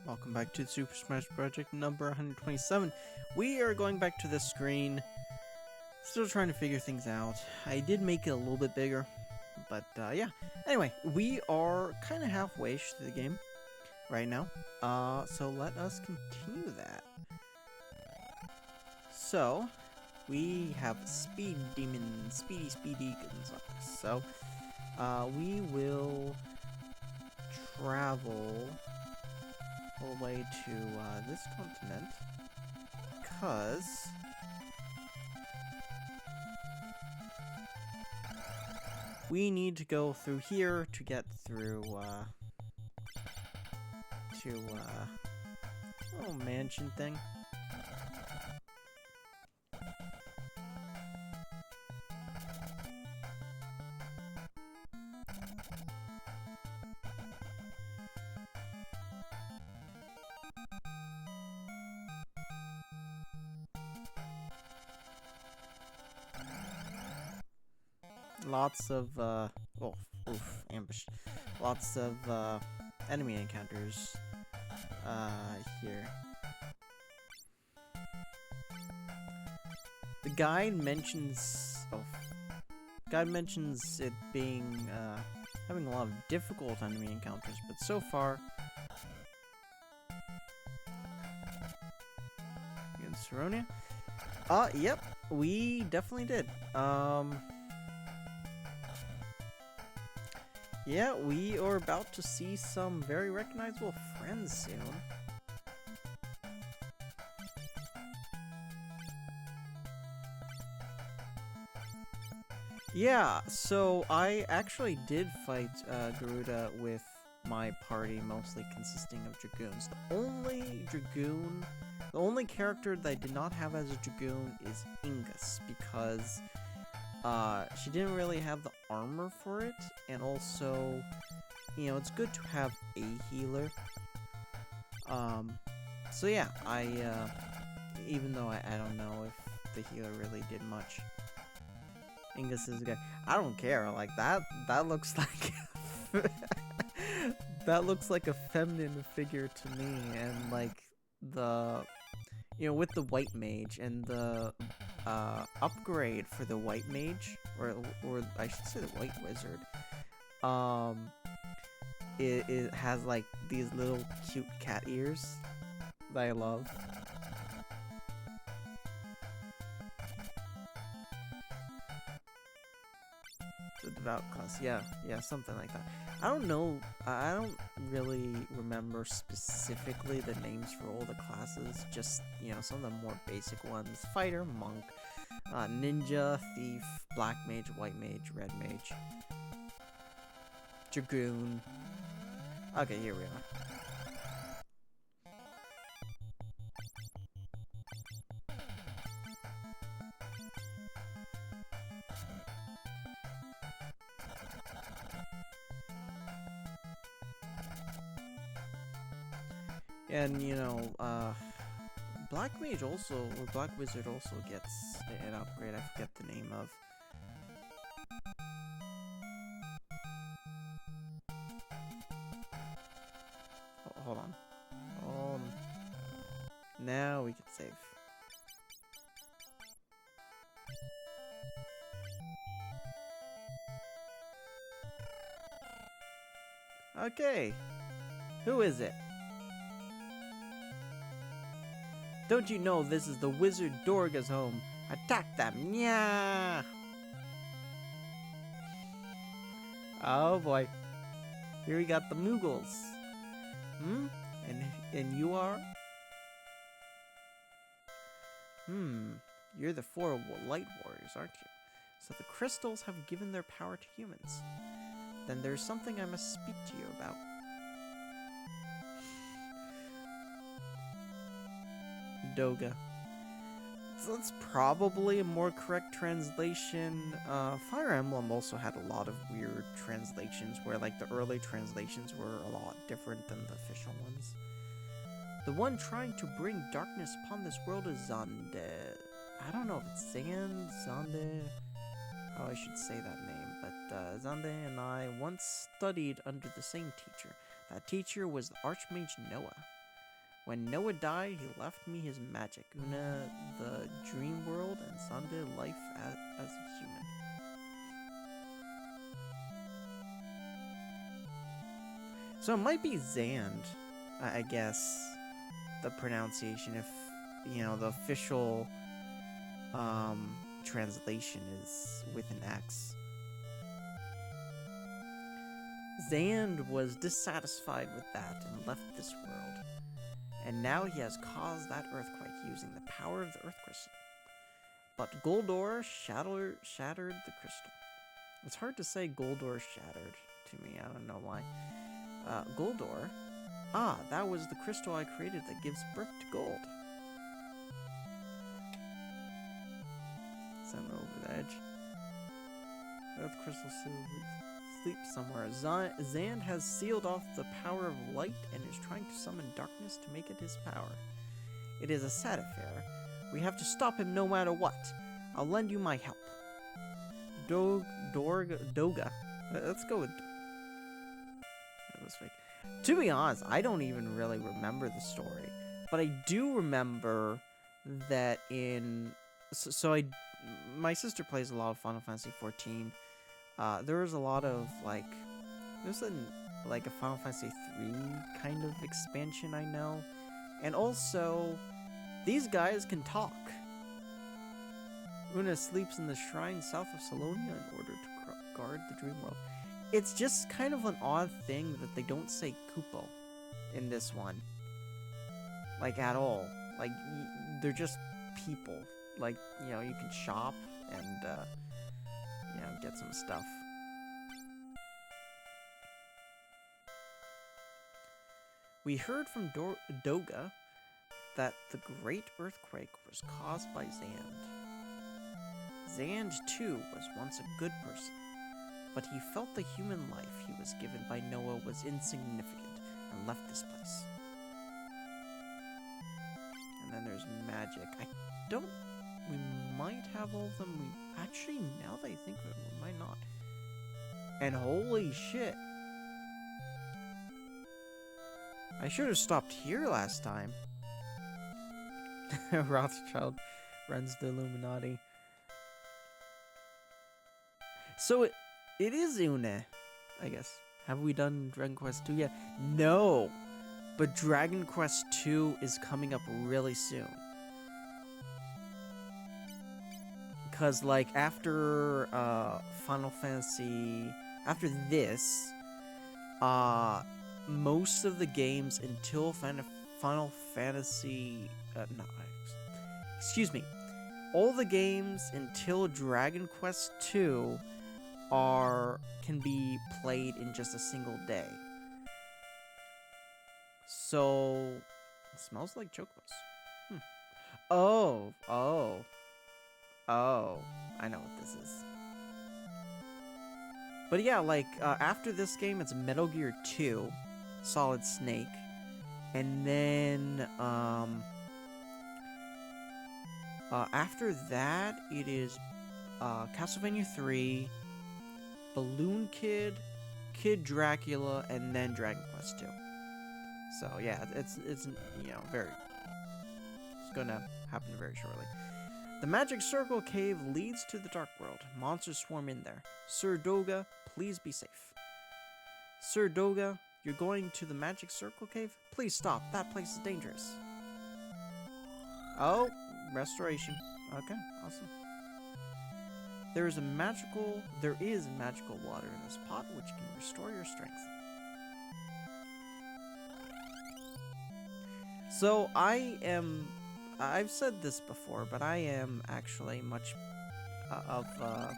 Welcome back to Super Smash Project number 127. We are going back to this screen. Still trying to figure things out. I did make it a little bit bigger, but yeah. Anyway, we are kind of halfway through the game right now. So let us continue that. So, we have Speed Demon, Speedy Gonzalez. So, we will travel all the way to this continent, because we need to go through here to get through little mansion thing. Lots of, ambush. Lots of, enemy encounters, here. The guide mentions, it being, having a lot of difficult enemy encounters, but so far... Against Saronia? Yep, we definitely did. Yeah, we are about to see some very recognizable friends soon. Yeah, so I actually did fight Garuda with my party, mostly consisting of Dragoons. The only character that I did not have as a Dragoon is Ingus, because she didn't really have the armor for it, and also, you know, it's good to have a healer. So yeah, even though I don't know if the healer really did much. Ingus is a guy. I don't care, like, that looks like... that looks like a feminine figure to me, and, like, you know, with the white mage and the upgrade for the white mage, or I should say the white wizard, it has like these little cute cat ears that I love. The devout class, yeah, something like that. I don't know, I don't really remember specifically the names for all the classes, just, you know, some of the more basic ones. Fighter, monk, ninja, thief, black mage, white mage, red mage, dragoon. Okay, here we are. And, you know, Black Mage also, or Black Wizard also gets an upgrade. I forget the name of. Oh, hold on. Now we can save. Okay. Who is it? Don't you know this is the wizard Dorga's home? Attack them! Yeah. Oh boy. Here we got the moogles. And you are? You're the four light warriors, aren't you? So the crystals have given their power to humans. Then there's something I must speak to you about. Dorga. So that's probably a more correct translation. Fire Emblem also had a lot of weird translations where, like, the early translations were a lot different than the official ones. The one trying to bring darkness upon this world is Zande. I don't know if it's Zande, how I should say that name, but Zande and I once studied under the same teacher. That teacher was the Archmage Noah. When Noah died, he left me his magic, Una, the dream world, and Sande life as a human. So it might be Zand, I guess, the pronunciation, if, you know, the official translation is with an X. Zand was dissatisfied with that and left this world. And now he has caused that earthquake using the power of the earth crystal. But Goldor shattered the crystal. It's hard to say Goldor shattered to me, I don't know why. Goldor? Ah, that was the crystal I created that gives birth to gold. Send it over the edge. Earth crystal sleep somewhere. Zand has sealed off the power of light and is trying to summon darkness to make it his power. It is a sad affair. We have to stop him no matter what. I'll lend you my help. Dorga. Let's go with... That was fake. To be honest, I don't even really remember the story. But I do remember that in... my sister plays a lot of Final Fantasy XIV. There was a lot of, like, there's a Final Fantasy III kind of expansion, I know. And also, these guys can talk. Una sleeps in the shrine south of Salonia in order to guard the dream world. It's just kind of an odd thing that they don't say kupo in this one. Like, at all. Like, they're just people. Like, you know, you can shop and, you know, get some stuff. We heard from Dorga that the great earthquake was caused by Zand. Zand, too, was once a good person, but he felt the human life he was given by Noah was insignificant and left this place. And then there's magic. We might have all of them. Actually, now that I think of it, we might not. And holy shit. I should have stopped here last time. Rothschild runs the Illuminati. So it is Une, I guess. Have we done Dragon Quest 2 yet? No! But Dragon Quest 2 is coming up really soon. Because, like, after Final Fantasy... After this, most of the games until Final Fantasy... excuse me. All the games until Dragon Quest 2 can be played in just a single day. So, it smells like chocobos. Oh, I know what this is. But yeah, like, after this game, it's Metal Gear 2, Solid Snake, and then, after that, it is, Castlevania 3, Balloon Kid, Kid Dracula, and then Dragon Quest 2. So, yeah, it's you know, it's gonna happen very shortly. The Magic Circle Cave leads to the Dark World. Monsters swarm in there. Sir Dorga, please be safe. Sir Dorga, you're going to the Magic Circle Cave? Please stop. That place is dangerous. Oh, restoration. Okay, awesome. There is magical water in this pot which can restore your strength. So I've said this before, but I am actually much of a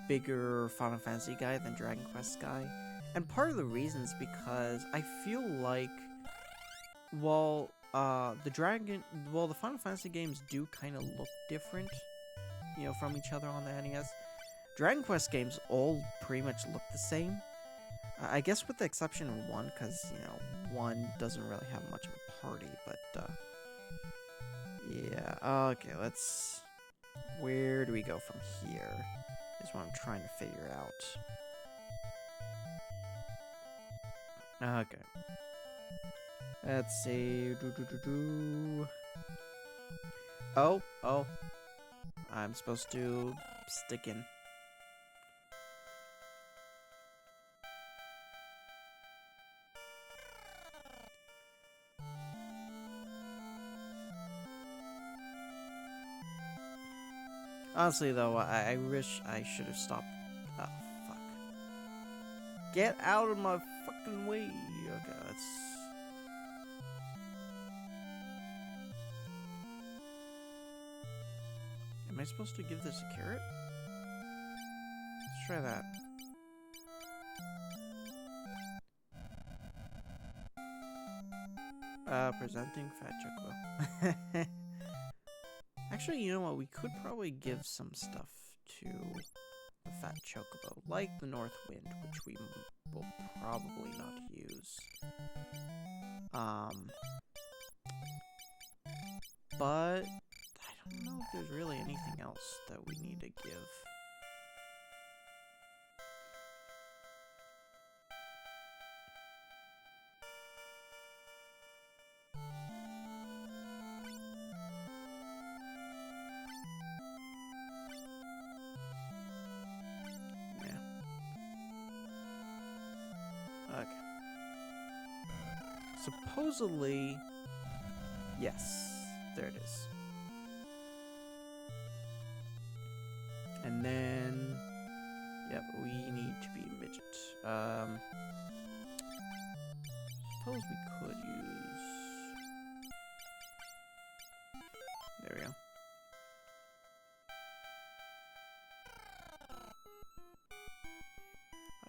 bigger Final Fantasy guy than Dragon Quest guy. And part of the reason is because I feel like while the Final Fantasy games do kind of look different, you know, from each other on the NES, Dragon Quest games all pretty much look the same. I guess with the exception of one, because, you know, one doesn't really have much of a party, but, yeah, okay, where do we go from here, is what I'm trying to figure out. Okay. Let's see. Oh, oh. I'm supposed to stick in. Honestly, though, I wish I should have stopped. Oh, fuck. Get out of my fucking way. Okay, let's... Am I supposed to give this a carrot? Let's try that. Presenting fat chocobo. Actually, you know what? We could probably give some stuff to the fat chocobo, like the north wind, which we will probably not use. But I don't know if there's really anything else that we need to give. Okay. Supposedly, yes, there it is. And then, yep, we need to be a midget. Suppose we could use. There we go.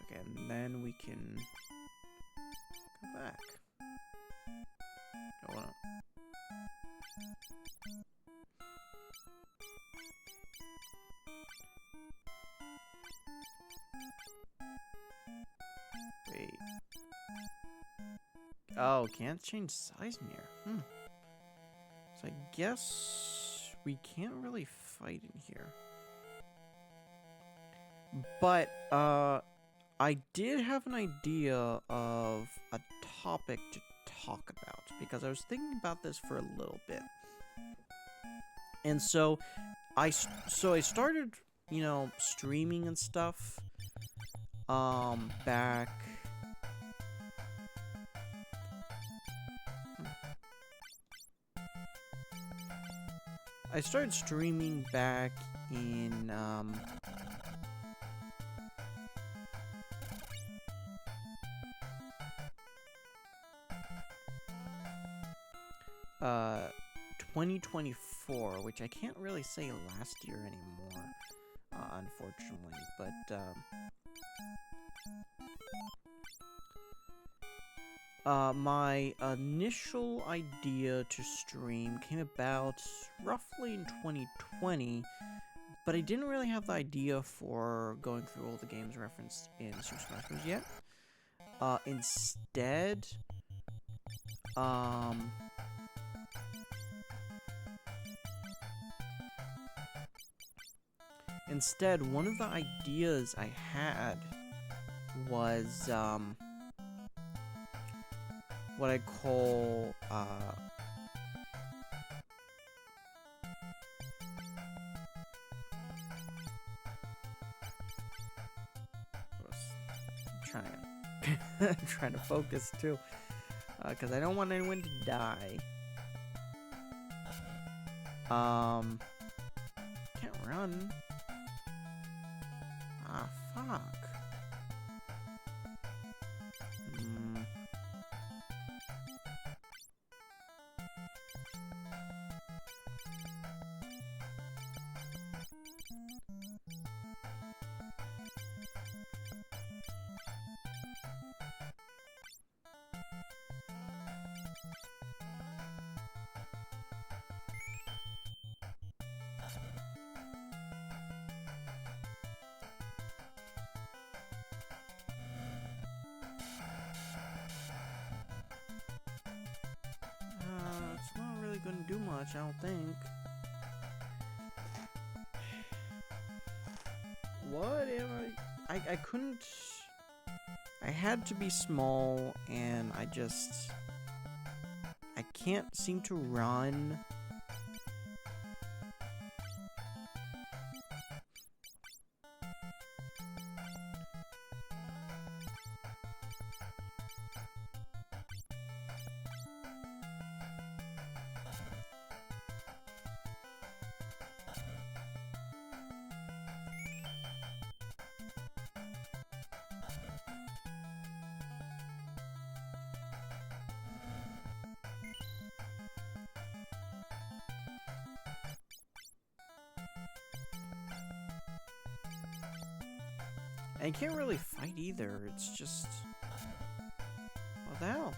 Okay, and then we can go back. Oh no. Wait. Oh, can't change size in here. So I guess we can't really fight in here. But, I did have an idea of a topic to talk about, because I was thinking about this for a little bit. And so I started, you know, streaming and stuff, back... I started streaming back in, 2024, which I can't really say last year anymore, unfortunately, but, my initial idea to stream came about roughly in 2020, but I didn't really have the idea for going through all the games referenced in Super Smash Bros. Yet. Instead, one of the ideas I had was, what I call, trying to focus too, because I don't want anyone to die. Can't run. Ah, fuck. It's not really gonna do much, I don't think. What am I couldn't... I had to be small, and I just... I can't seem to run. And I can't really fight either. It's just... what the hell?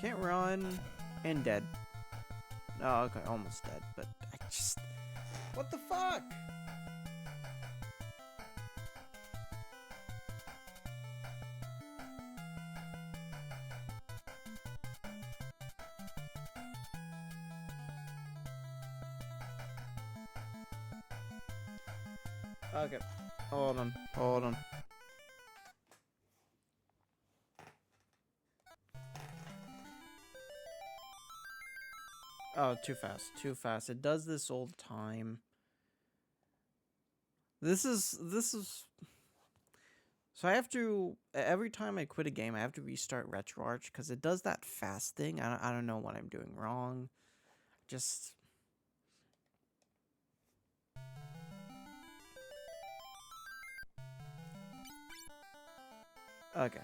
Can't run. And dead. Oh, okay, almost dead. But I just... what the fuck? Okay. Hold on. Hold on. Oh, too fast. Too fast. It does this all the time. This is... So I have to... every time I quit a game, I have to restart RetroArch because it does that fast thing. I don't know what I'm doing wrong. Just... okay.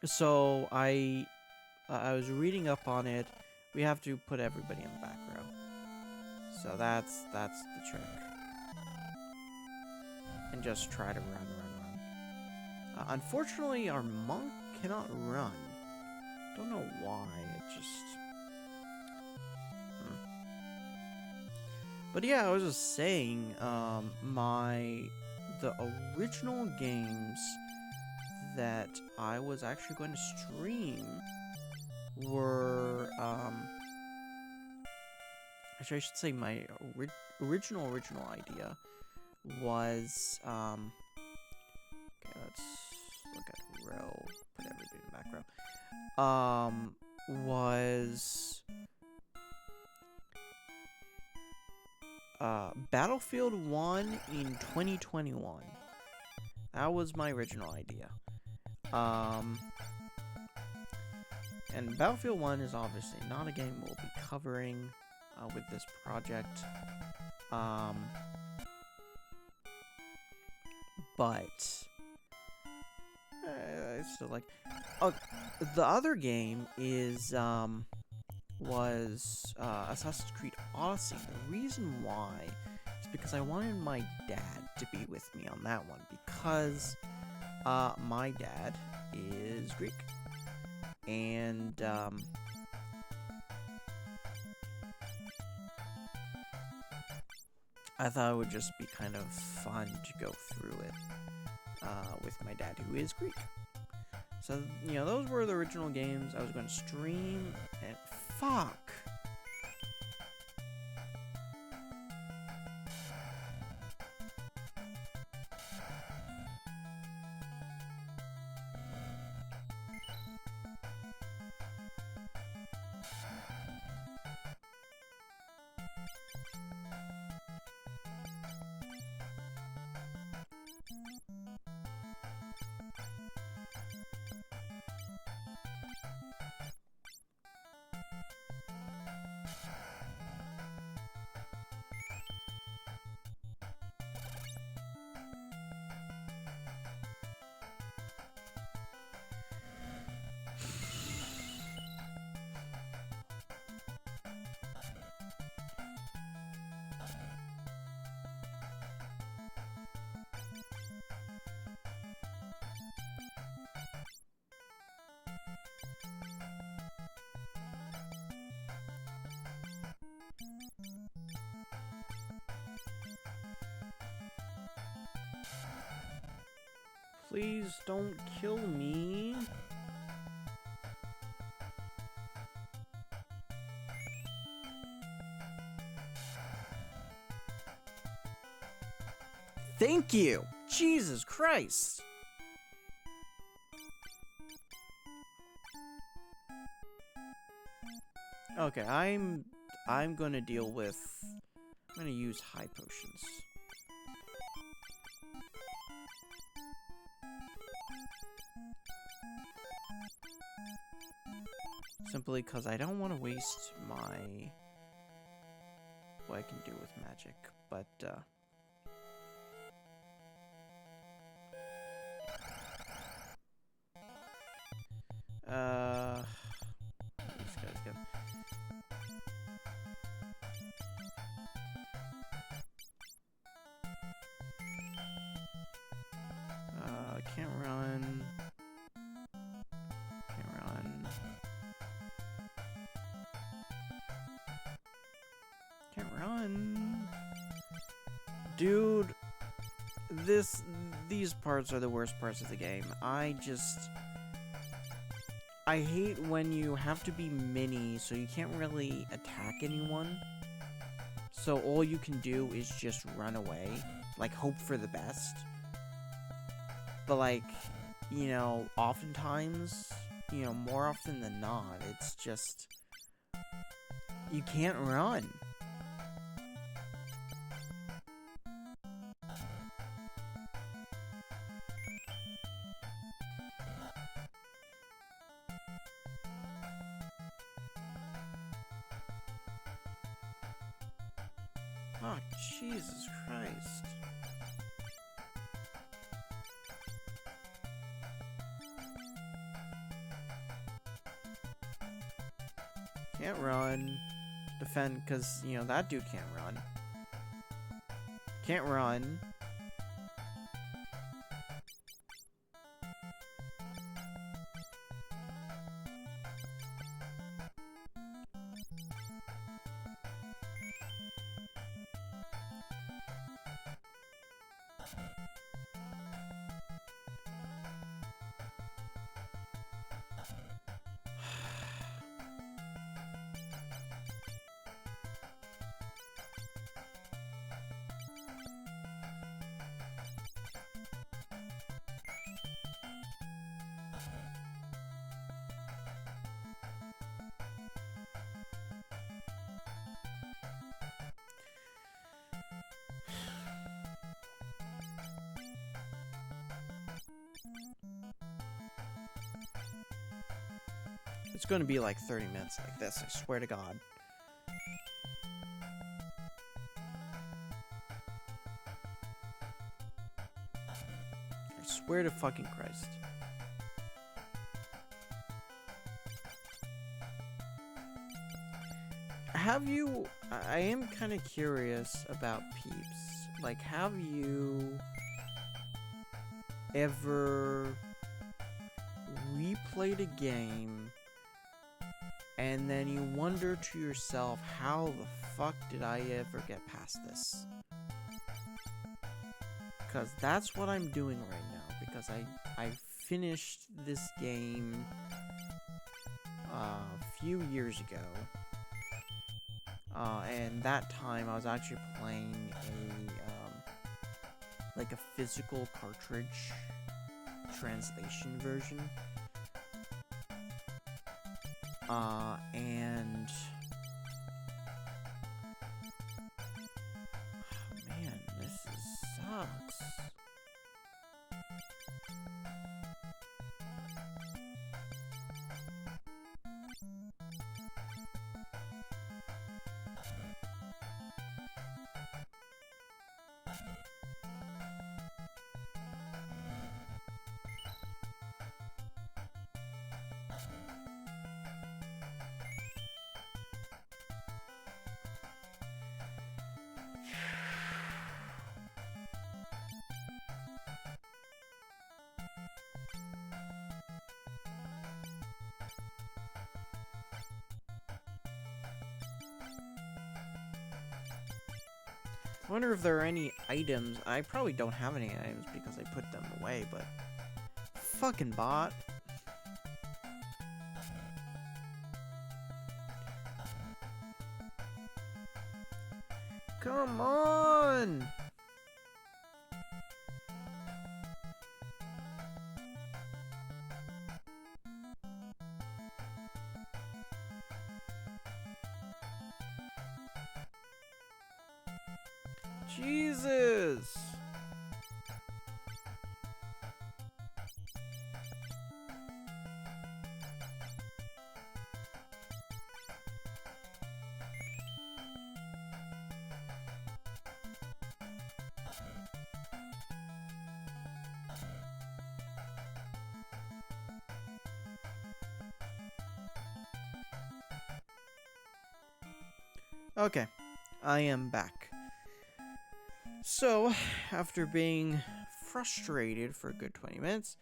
So I was reading up on it. We have to put everybody in the back row. So that's the trick. And just try to run. Unfortunately, our monk cannot run. Don't know why. It just... But yeah, I was just saying, the original games that I was actually going to stream were, actually I should say my original idea was, okay, let's look at row, put everybody in the back row, was... Battlefield 1 in 2021. That was my original idea. And Battlefield 1 is obviously not a game we'll be covering with this project. But I still like... oh, the other game is was Assassin's Creed Odyssey. The reason why is because I wanted my dad to be with me on that one, because my dad is Greek, and I thought it would just be kind of fun to go through it with my dad, who is Greek. So, you know, those were the original games I was going to stream, and fuck. Please don't kill me. Thank you! Jesus Christ! Okay, I'm gonna deal with... I'm gonna use high potions. Simply because I don't want to waste my... what I can do with magic, but, these guys get... can't run. Can't run. Can't run. Dude, these parts are the worst parts of the game. I hate when you have to be mini, so you can't really attack anyone. So all you can do is just run away, like hope for the best. But like, you know, oftentimes, you know, more often than not, it's just, you can't run. Oh, Jesus Christ. Can't run. Defend, because, you know, that dude can't run. Can't run. It's gonna be like 30 minutes like this, I swear to God. I swear to fucking Christ. Have you... I am kind of curious about Peeps. Like, have you ever replayed a game and then you wonder to yourself, how the fuck did I ever get past this? Because that's what I'm doing right now, because I finished this game a few years ago. And that time I was actually playing a, like a physical cartridge translation version. And... oh, man, this sucks. I wonder if there are any items. I probably don't have any items because I put them away, but... fucking bot. Come on! Jesus! Okay, I am back. So, after being frustrated for a good 20 minutes,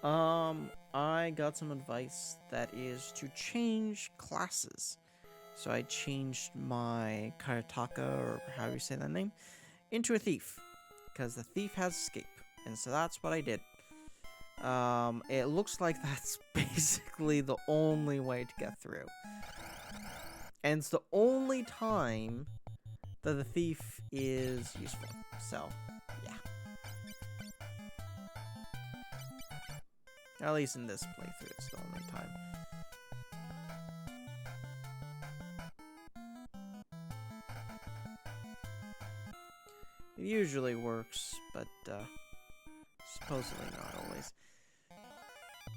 I got some advice that is to change classes. So I changed my Karataka, or how do you say that name, into a thief, because the thief has escape, and so that's what I did. It looks like that's basically the only way to get through. And it's the only time that the thief is useful. So, yeah. At least in this playthrough, it's the only time. It usually works, but, supposedly not always.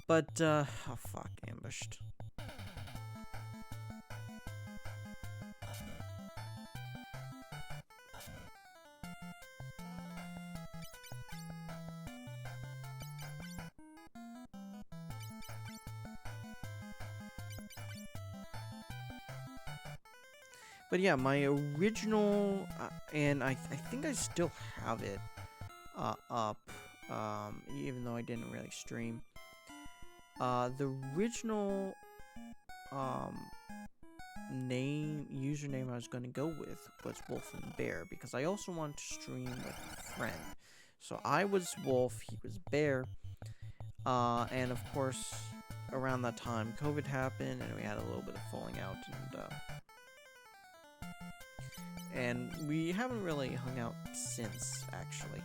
But, oh fuck, ambushed. But yeah, my original, and I think I still have it up, even though I didn't really stream. The original username I was going to go with was Wolf and Bear, because I also wanted to stream with a friend. So I was Wolf, he was Bear, and of course, around that time, COVID happened, and we had a little bit of falling out, and we haven't really hung out since, actually.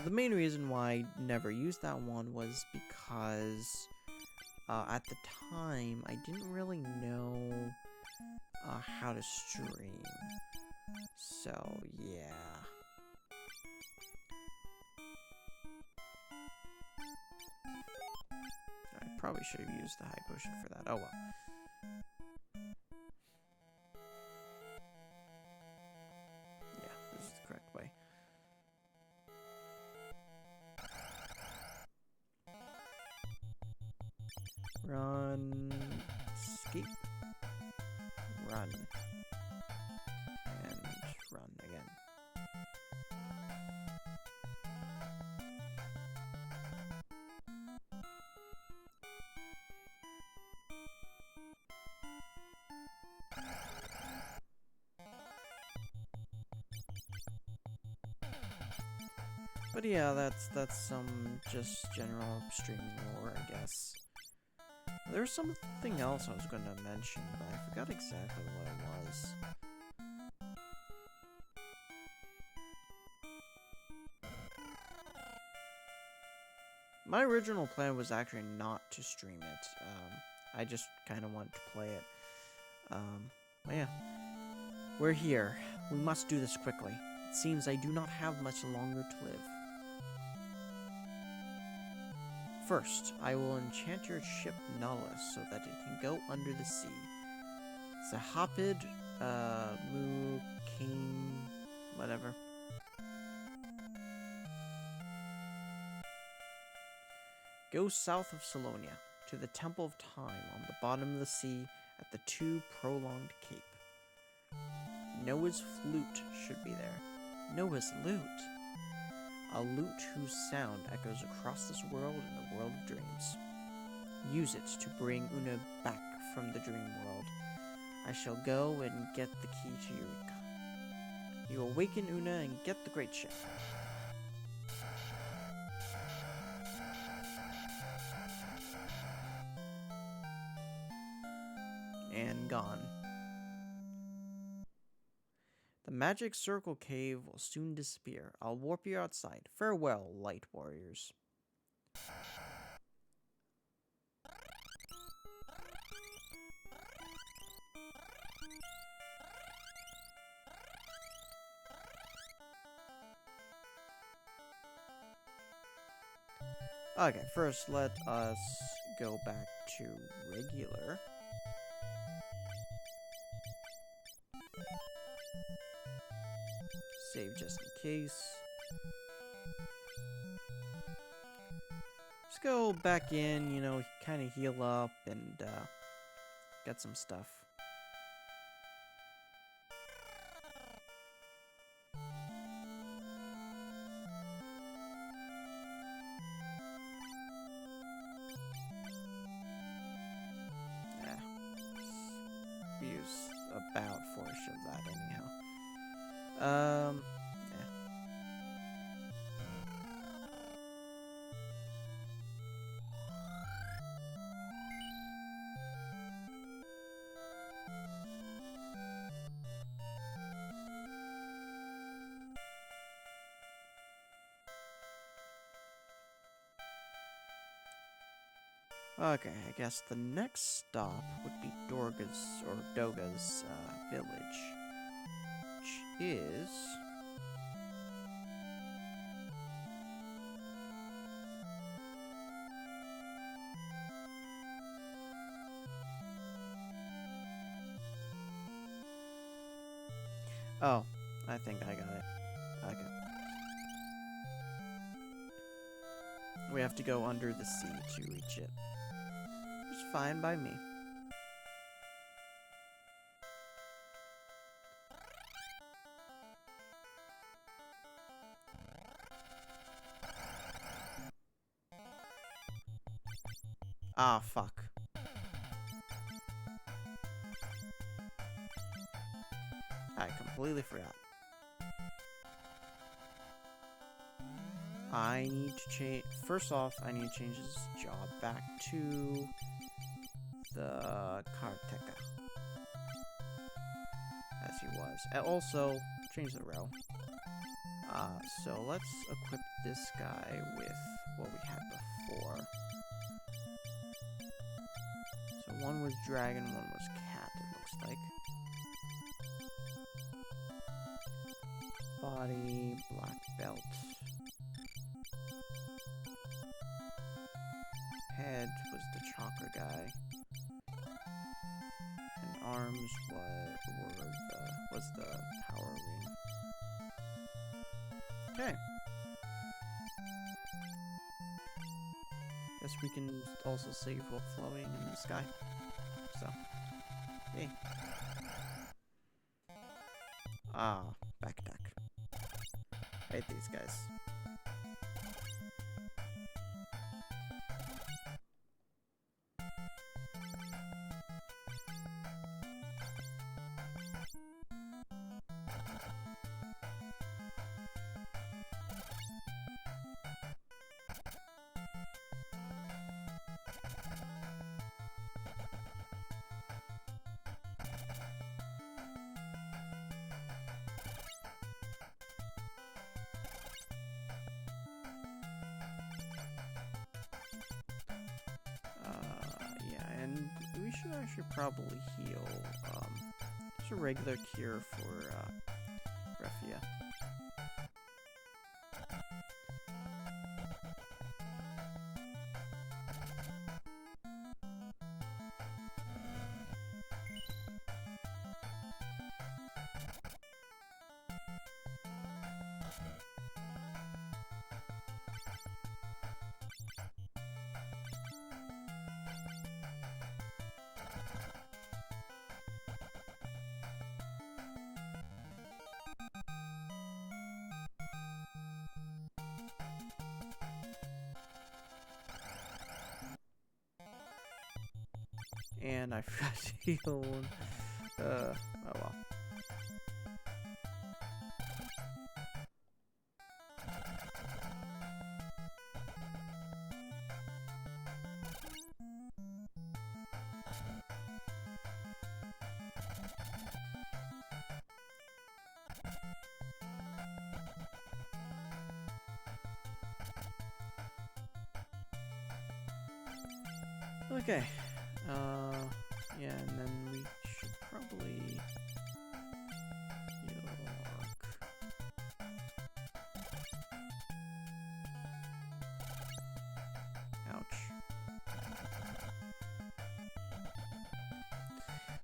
The main reason why I never used that one was because, at the time, I didn't really know, how to stream. So, yeah. I probably should have used the high potion for that. Oh well. Yeah, this is the correct way. Run. Escape. Run. And run again. But yeah, that's some just general streaming lore, I guess. There's something else I was going to mention, but I forgot exactly what it was. My original plan was actually not to stream it. I just kind of wanted to play it. But yeah. We're here. We must do this quickly. It seems I do not have much longer to live. First, I will enchant your ship Nautilus so that it can go under the sea. Zahapid, King, whatever. Go south of Salonia, to the Temple of Time on the bottom of the sea at the Two Prolonged Cape. Noah's flute should be there. Noah's lute? A lute whose sound echoes across this world and the world of dreams. Use it to bring Una back from the dream world. I shall go and get the key to Eureka. You awaken Una and get the great ship. And gone. The magic circle cave will soon disappear. I'll warp you outside. Farewell, light warriors. Okay, first let us go back to regular. Save just in case. Let's go back in, you know, kind of heal up and get some stuff. Use about 4 of that anyhow. Yeah. Okay, I guess the next stop would be Dorga's or Doga's village, which is oh, I think I got it. Okay. We have to go under the sea to reach it. It's fine by me. Ah, fuck. I completely forgot. I need to change. First off, I need to change his job back to the karateka, as he was. And also, change the row. So let's equip this guy with what we had before. So one was dragon, one was cat, it looks like. Body, black belt. Head was the chakra guy. And arms was the power ring. Okay. Guess we can also save while floating in the sky. So, hey. Ah, back attack. I hate these guys. We should actually probably heal. Just a regular cure for Refia. And I forgot to heal one. Oh well. Okay. Yeah, and then we should probably heal Ark.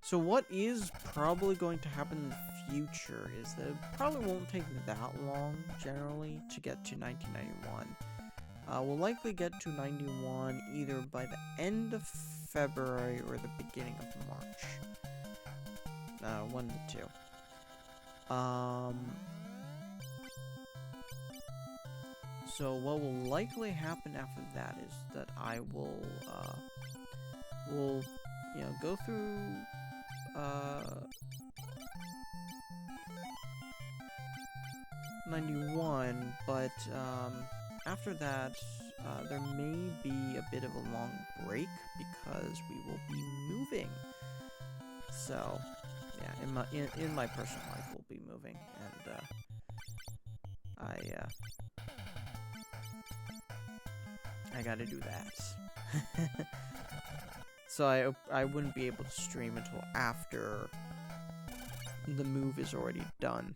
So what is probably going to happen in the future is that it probably won't take that long, generally, to get to 1991. We'll likely get to 91 either by the end of February or the beginning of March. One of the two. So what will likely happen after that is that I will, go through, 91, but, after that, there may be a bit of a long break because we will be moving. So, yeah, in my personal life, we'll be moving, and I gotta do that. So I wouldn't be able to stream until after the move is already done.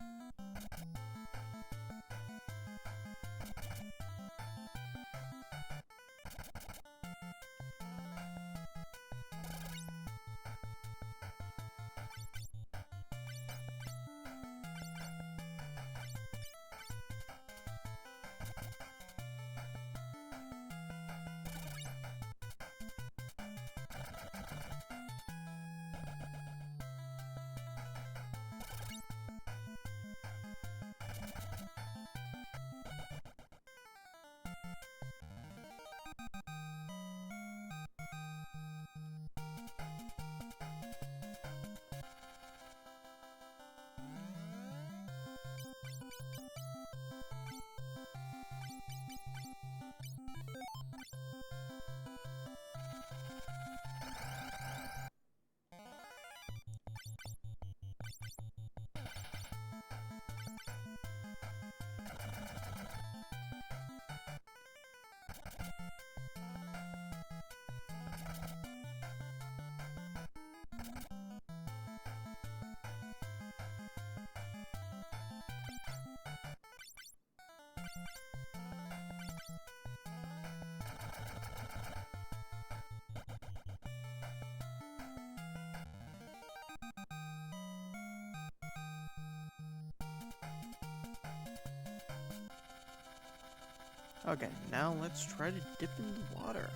Okay, now let's try to dip in the water.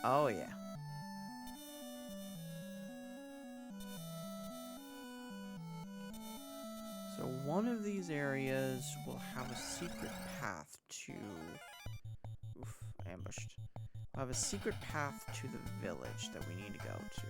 Oh yeah. So one of these areas will have a secret path to... Oof, ambushed. We'll have a secret path to the village that we need to go to.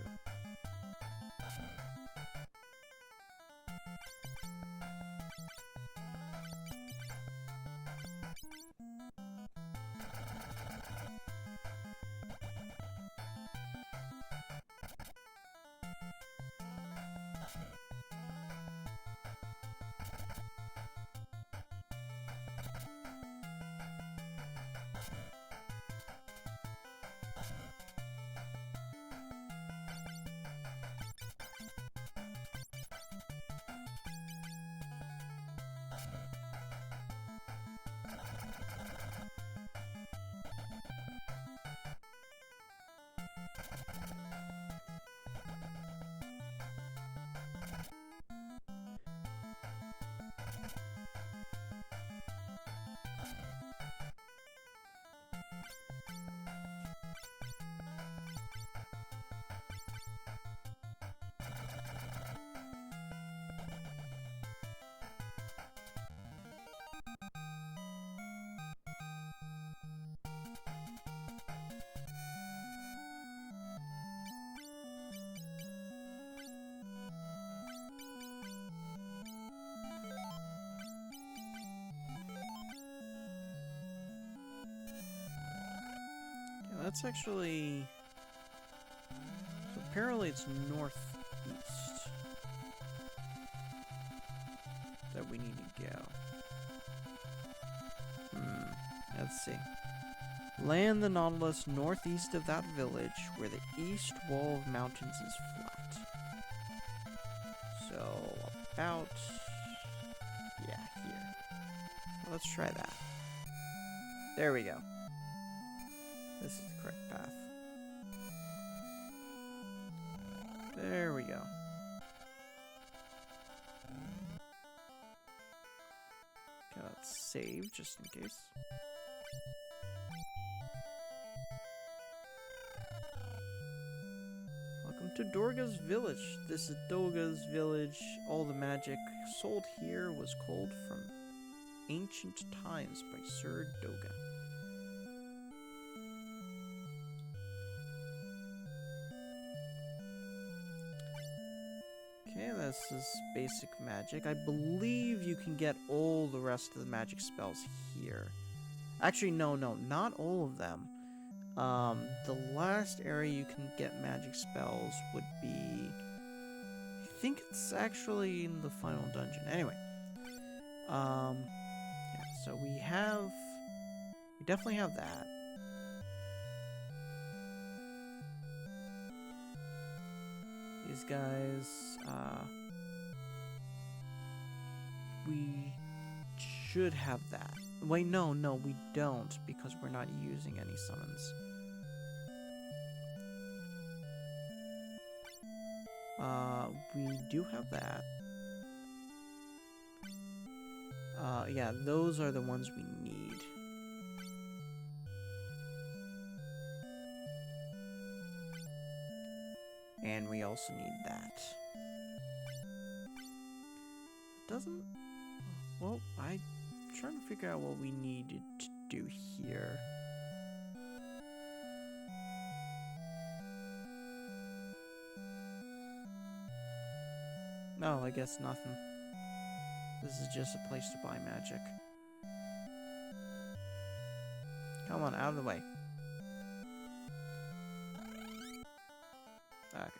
That's actually... So apparently it's northeast that we need to go. Let's see. Land the Nautilus northeast of that village where the east wall of mountains is flat. So, about... yeah, here. Let's try that. There we go. This is the correct path. There we go. Okay, let's save just in case. Welcome to Dorga's village. This is Dorga's village. All the magic sold here was culled from ancient times by Sir Dorga. Okay, this is basic magic. I believe you can get all the rest of the magic spells here. Actually, no, not all of them. The last area you can get magic spells would be... I think it's actually in the final dungeon. Anyway. Yeah, so we definitely have that. These guys, we should have that. Wait, no, we don't, because we're not using any summons. We do have that. Yeah, those are the ones we need. And we also need that. Doesn't... Well, I'm trying to figure out what we needed to do here. No, I guess nothing. This is just a place to buy magic. Come on, out of the way. Okay.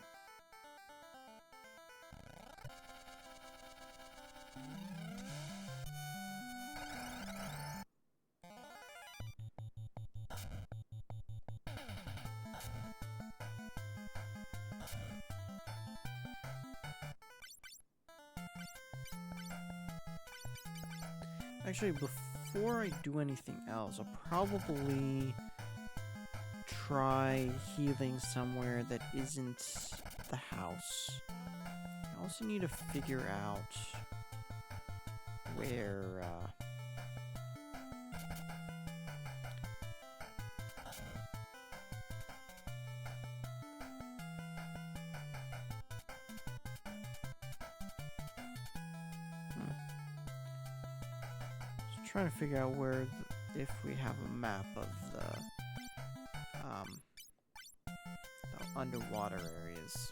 Actually, before I do anything else, I'll probably try healing somewhere that isn't the house. I also need to figure out where, trying to figure out where, if we have a map of the underwater areas.